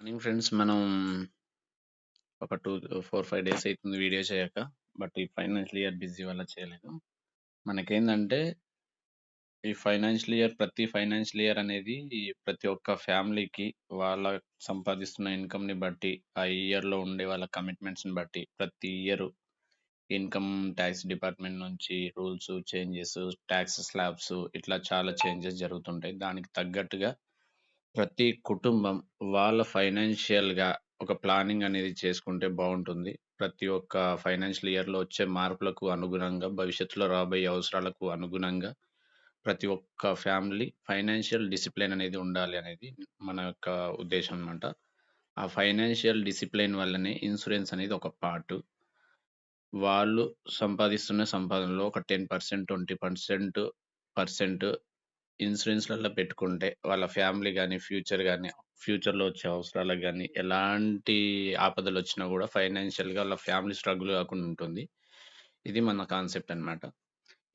Morning friends మనం ఒక 4-5 days అవుతుంది వీడియో చేయక. బట్ ఈ ఫైనాన్షియల్ ఇయర్ బిజీ వల్ల చేయలేదు. మనకేందంటే ఈ ప్రతి ఫైనాన్షియల్ ఇయర్ అనేది ప్రతి ఒక్క ఫ్యామిలీకి వాళ్ళ సంపాదిస్తున్న ఇన్కమ్‌ని బట్టి, ఆ ఇయర్‌లో ఉండే వాళ్ళ కమిట్మెంట్స్‌ని బట్టి ప్రతి ఇయర్ ఇన్కమ్ టాక్స్ డిపార్ట్‌మెంట్ నుంచి రూల్స్ చేంజెస్, టాక్స్ స్లాబ్స్ ఇట్లా చాలా చేంజెస్ జరుగుతుంటాయి. దానికి తగ్గట్టుగా ప్రతి కుటుంబం వాళ్ళ ఫైనాన్షియల్‌గా ఒక ప్లానింగ్ అనేది చేసుకుంటే బావుంటుంది. ప్రతి ఒక్క ఫైనాన్షియల్ ఇయర్‌లో వచ్చే మార్పులకు అనుగుణంగా, భవిష్యత్తులో రాబోయే అవసరాలకు అనుగుణంగా ప్రతి ఒక్క ఫ్యామిలీ ఫైనాన్షియల్ డిసిప్లిన్ అనేది ఉండాలి అనేది మన యొక్క ఉద్దేశం అన్నమాట. ఆ ఫైనాన్షియల్ డిసిప్లిన్ వల్లనే ఇన్సూరెన్స్ అనేది ఒక పార్ట్. వాళ్ళు సంపాదిస్తున్న సంపాదనలో ఒక 10%, 20% పర్సెంట్ ఇన్సూరెన్స్‌లలో పెట్టుకుంటే వాళ్ళ ఫ్యామిలీ గాని, ఫ్యూచర్‌లో వచ్చే అవసరాలకు గాని, ఎలాంటి ఆపదలొచ్చినా గూడా ఫైనాన్షియల్‌గా వాళ్ళ ఫ్యామిలీ స్ట్రగుల్ గాకుండా ఉంటుంది. ఇది మన కాన్సెప్ట్ అన్నమాట.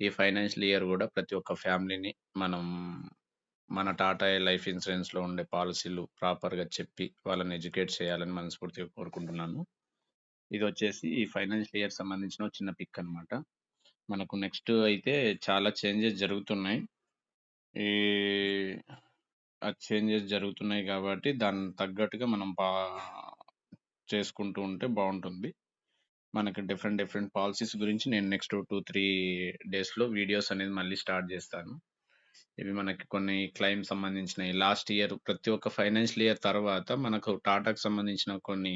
ఈ ఫైనాన్షియల్ ఇయర్ గూడా ప్రతి ఒక్క ఫ్యామిలీని మనం మన టాటా లైఫ్ ఇన్సూరెన్స్‌లో ఉండే పాలిసీలు ప్రాపర్‌గా చెప్పి వాళ్ళని ఎడ్యుకేట్ చేయాలని మనస్ఫూర్తిగా కోరుకుంటున్నాను. ఇదొచ్చేసి ఈ ఫైనాన్షియల్ ఇయర్ సంబంధించిన ఒక చిన్న పిక్ అన్నమాట. మనకు నెక్స్ట్ అయితే చాలా చేంజెస్ జరుగుతున్నాయి. ఈ ఆ చేంజెస్ జరుగుతున్నాయి గాబట్టి, దానికి తగ్గట్టుగా మనం చేసుకుంటూ ఉంటే బావుంటుంది. మనకి డిఫరెంట్ పాలిసీస్ గురించి నేను నెక్స్ట్ 2, 3 డేస్‌లో వీడియోస్ అనేది మళ్ళీ స్టార్ట్ జేస్తాను. ఇవి మనకి కొన్ని క్లెయిమ్ సంబంధించినయి. లాస్ట్ ఇయర్ ప్రతి ఒక్క ఫైనాన్షియల్ ఇయర్ తర్వాత మనకు టాటాకి సంబంధించిన కొన్ని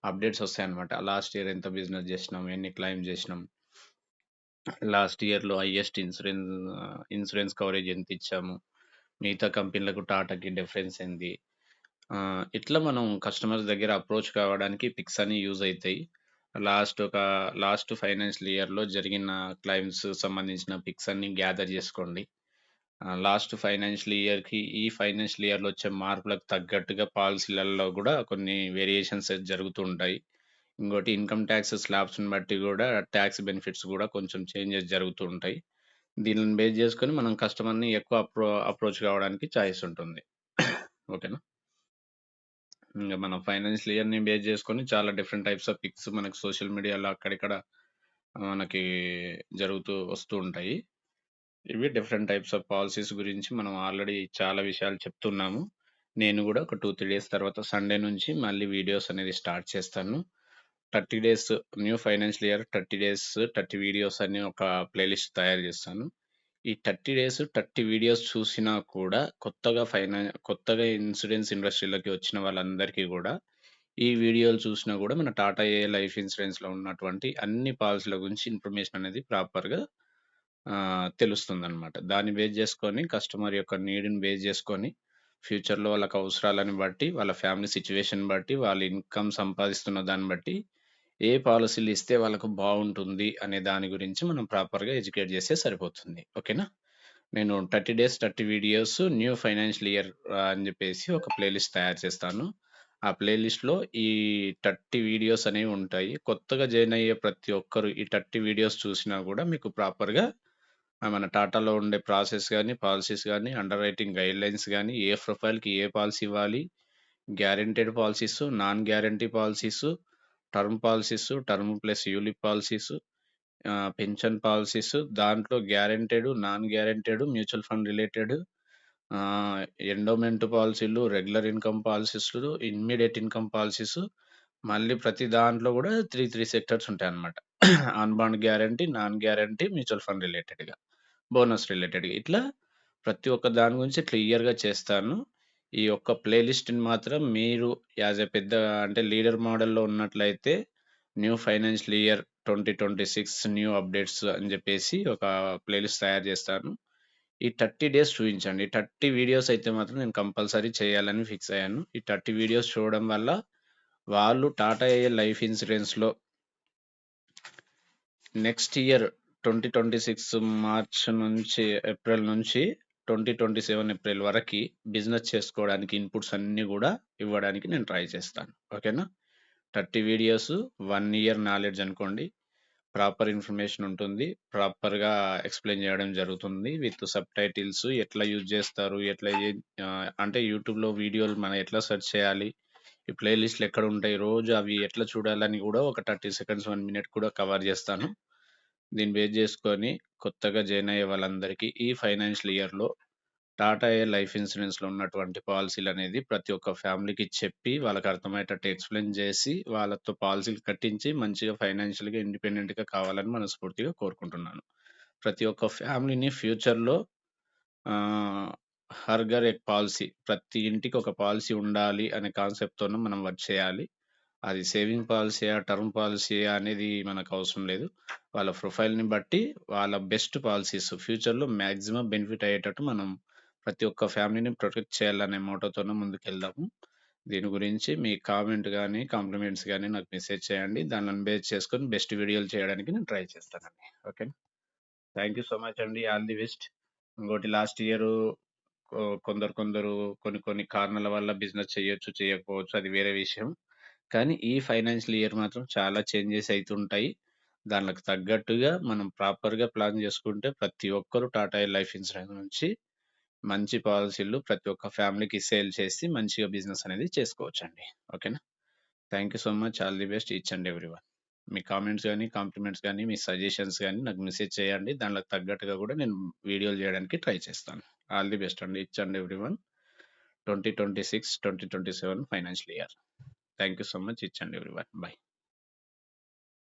అప్‌డేట్స్ ఒస్తాయన్నమాట. లాస్ట్ ఇయర్ ఎంత బిజినెస్ జేసినాం, ఎన్ని క్లెయిమ్ జేసినాం, లాస్ట్ ఇయర్‌లో హైయెస్ట్ ఇన్సూరెన్స్ కవరేజ్ ఎంతిచ్చాము, మిగతా కంపెనీలకు టాటాకి డిఫరెన్స్ ఏంది? ఇట్లా మనం కస్టమర్స్ దగ్గర అప్రోచ్ కావడానికి పిక్స్ అన్ని యూజ్ అయితాయి. లాస్ట్ ఫైనాన్షియల్ ఇయర్‌లో జరిగిన క్లెయిమ్స్ సంబంధించిన పిక్స్ అన్ని గ్యాదర్ జేసుకోండి. లాస్ట్ ఫైనాన్షియల్ ఇయర్‌కి, ఈ ఫైనాన్షియల్ ఇయర్‌లో వచ్చే మార్పులకు తగ్గట్టుగా పాలిసీలలో గూడా కొన్ని వేరియేషన్స్ జరుగుతూ ఉంటాయి. ఇంకోటి ఇన్‌కమ్ టాక్స్ స్లాబ్స్‌ని బట్టి గూడా టాక్స్ బెనిఫిట్స్ గూడా కొంచెం చేంజెస్ జరుగుతూ ఉంటాయి. దీనిని బేస్ జేసుకొని మనం కస్టమర్‌ని ఎక్కువ అప్రోచ్ కావడానికి చాయిస్ ఉంటుంది. ఓకేనా? ఇంగ మనం ఫైనాన్షియల్ ఇయర్‌ని బేస్ జేసుకొని చాలా డిఫరెంట్ టైప్స్ ఆఫ్ పిక్స్ మనకు సోషల్ మీడియాలో అక్కడిక్కడ మనకి జరుగుతూ వస్తూ ఉంటాయి. ఇవి డిఫరెంట్ టైప్స్ ఆఫ్ పాలిసీస్ గురించి మనం ఆల్రెడీ చాలా విషయాలు చెప్తున్నాము. నేను గూడా ఒక 2, 3 డేస్ తర్వాత సండే నుంచి మళ్ళీ వీడియోస్ అనేది స్టార్ట్ చేస్తాను. 30 days new financial year 30 days 30 videos అని ఒక ప్లేలిస్ట్ తయారు జేస్తాను. ఈ 30 డేస్ 30 వీడియోస్ చూసినా కూడా కొత్తగా ఇన్సూరెన్స్ ఇండస్ట్రీలోకి వచ్చిన వాళ్ళందరికీ గూడా ఈ వీడియోలు చూసినా గూడా మన టాటా లైఫ్ ఇన్సూరెన్స్‌లో ఉన్నటువంటి అన్ని పాలిసీల గురించి ఇన్ఫర్మేషన్ అనేది ప్రాపర్‌గా తెలుస్తుందనమాట. దాన్ని బేస్ జేసుకొని కస్టమర్ యొక్క నీడ్‌ని బేస్ జేసుకొని ఫ్యూచర్‌లో వాళ్ళకి అవసరాలను బట్టి, వాళ్ళ ఫ్యామిలీ సిట్యుయేషన్ బట్టి, వాళ్ళు ఇన్‌కమ్ సంపాదిస్తున్న దాన్ని బట్టి ఏ పాలిసీలు ఇస్తే వాళ్ళకు బావుంటుంది అనే దాని గురించి మనం ప్రాపర్‌గా ఎడ్యుకేట్ జేస్తే సరిపోతుంది. ఓకేనా? నేను 30 days 30 videos new financial year అని జెప్పేసి ఒక ప్లేలిస్ట్ తయారు చేస్తాను. ఆ ప్లేలిస్ట్‌లో ఈ 30 వీడియోస్ అనేవి ఉంటాయి. కొత్తగా జాయిన్ అయ్యే ప్రతి ఒక్కరు ఈ 30 వీడియోస్ చూసినా గూడా మీకు ప్రాపర్‌గా మన టాటాలో ఉండే ప్రాసెస్ గాని, పాలిసీస్ గాని, అండర్ రైటింగ్ గైడ్‌లైన్స్ గాని, ఏ ప్రొఫైల్‌కి ఏ పాలిసీ ఇవ్వాలి, guaranteed policies, non guarantee policies, term plus ULIP policies, pension policies, దాంట్లో guaranteed, non guaranteed, mutual fund related, ah, endowment పాలిసీలు, regular income policies, immediate income policies, మళ్ళీ ప్రతి దాంట్లో గూడా 3 సెక్టర్స్ ఉంటాయన్నమాట. On bond guarantee, non guarantee, mutual fund రిలేటెడ్‌గా, bonus రిలేటెడ్‌గా ఇట్లా ప్రతి ఒక్క దాని గురించి క్లియర్‌గా చేస్తాను. ఈ ఒక్క ప్లే లిస్ట్‌ని మాత్రం మీరు యాస్ ఎ పెద్ద అంటే లీడర్ మోడల్‌లో ఉన్నట్లయితే new financial year 2026 new updates అని జెప్పేసి ఒక ప్లే లిస్ట్ తయారు జేస్తాను. ఈ 30 డేస్ చూయించండి. 30 వీడియోస్ అయితే మాత్రం నేను కంపల్సరీ చేయాలని ఫిక్స్ అయ్యాను. ఈ 30 వీడియోస్ చూడడం వల్ల వాళ్ళు టాటా లైఫ్ ఇన్స్యూరెన్స్‌లో నెక్స్ట్ ఇయర్ 2026 మార్చ్ నుంచి ఏప్రిల్ నుంచి 2027 ఏప్రిల్ వరకి బిజినెస్ చేసుకోవడానికి ఇన్‌పుట్స్ అన్నీ గూడా ఇవ్వడానికి నేను ట్రై చేస్తాను. ఓకేనా? 30 వీడియోస్ 1 ఇయర్ నాలెడ్జ్ అనుకోండి. ప్రాపర్ ఇన్ఫర్మేషన్ ఉంటుంది. ప్రాపర్‌గా ఎక్స్‌ప్లెయిన్ జేయడం జరుగుతుంది. విత్ సబ్‌టైటిల్స్ ఎట్లా యూజ్ జేస్తారు? అంటే యూట్యూబ్‌లో వీడియోలు మనం ఎట్లా సెర్చ్ చేయాలి? ఈ ప్లే లిస్ట్‌లు ఎక్కడుంటాయి, రోజు అవి ఎట్లా చూడాలని గూడా ఒక 30 సెకండ్స్, 1 మినిట్ కూడా కవర్ జేస్తాను. దీన్ని బేస్ జేసుకొని కొత్తగా జాయిన్ అయ్యే వాళ్ళందరికీ ఈ ఫైనాన్షియల్ ఇయర్‌లో టాటా ఎయిర్ లైఫ్ ఇన్సూరెన్స్‌లో ఉన్నటువంటి పాలిసీలనేది ప్రతి ఒక్క ఫ్యామిలీకి చెప్పి, వాళ్ళకి అర్థమయ్యేటట్టు ఎక్స్‌ప్లెయిన్ జేసి, వాళ్ళతో పాలిసీలు కట్టించి, మంచిగా ఫైనాన్షియల్‌గా ఇండిపెండెంట్‌గా కావాలని మనస్ఫూర్తిగా కోరుకుంటున్నాను. ప్రతి ఒక్క ఫ్యామిలీని ఫ్యూచర్‌లో ఆహ్, హర్ ఘర్ ఏక్ పాలిసీ, ప్రతి ఇంటికి ఒక పాలిసీ ఉండాలి అనే కాన్సెప్ట్‌తోనే మనం వర్క్ చేయాలి. అది సేవింగ్ పాలిసీయా, టర్మ్ పాలిసీయా అనేది మనకవసరం లేదు. వాళ్ళ ప్రొఫైల్‌ని బట్టి వాళ్ళ బెస్ట్ పాలిసీస్ ఫ్యూచర్‌లో మాక్సిమం బెనిఫిట్ అయ్యేటట్టు మనం ప్రతి ఒక్క ఫ్యామిలీని ప్రొటెక్ట్ చేయాలనే మోటోతోనే ముందుకెళ్దాము. దీని గురించి మీ కామెంట్ గాని, కాంప్లిమెంట్స్ గాని నాకు మెసేజ్ చేయండి. దానిని బేస్ చేసుకొని బెస్ట్ వీడియోలు చేయడానికి నేను ట్రై చేస్తానండి. ఓకేనా? థ్యాంక్ యూ సో మచ్ అండి. All the best. ఇంకోటి లాస్ట్ ఇయరు కొందరు కొన్ని కొన్ని కారణాల వల్ల బిజినెస్ చేయొచ్చు, చేయకపోవచ్చు. అది వేరే విషయం. కానీ ఈ ఫైనాన్షియల్ ఇయర్ మాత్రం చాలా చేంజెస్ అయితుంటాయి. దానికి తగ్గట్టుగా మనం ప్రాపర్‌గా ప్లాన్ చేసుకుంటే ప్రతి ఒక్కరు టాటా లైఫ్ ఇన్సూరెన్స్ నుంచి మంచి పాలిసీలు ప్రతి ఒక్క ఫ్యామిలీకి సేల్ చేసి మంచిగా బిజినెస్ అనేది చేసుకోవచ్చండి. ఓకేనా? Thank you so much. All the best each and everyone. Me comments గాని, కాంప్లిమెంట్స్ గాని, మీ సజెషన్స్ గాని నాకు మెసేజ్ చేయండి. దానికి తగ్గట్టుగా కూడా నేను వీడియోలు చేయడానికి ట్రై చేస్తాను. ఆల్ ది బెస్ట్ అండి each and everyone. 2026, 2027 financial year. Thank you so much each and everyone. By.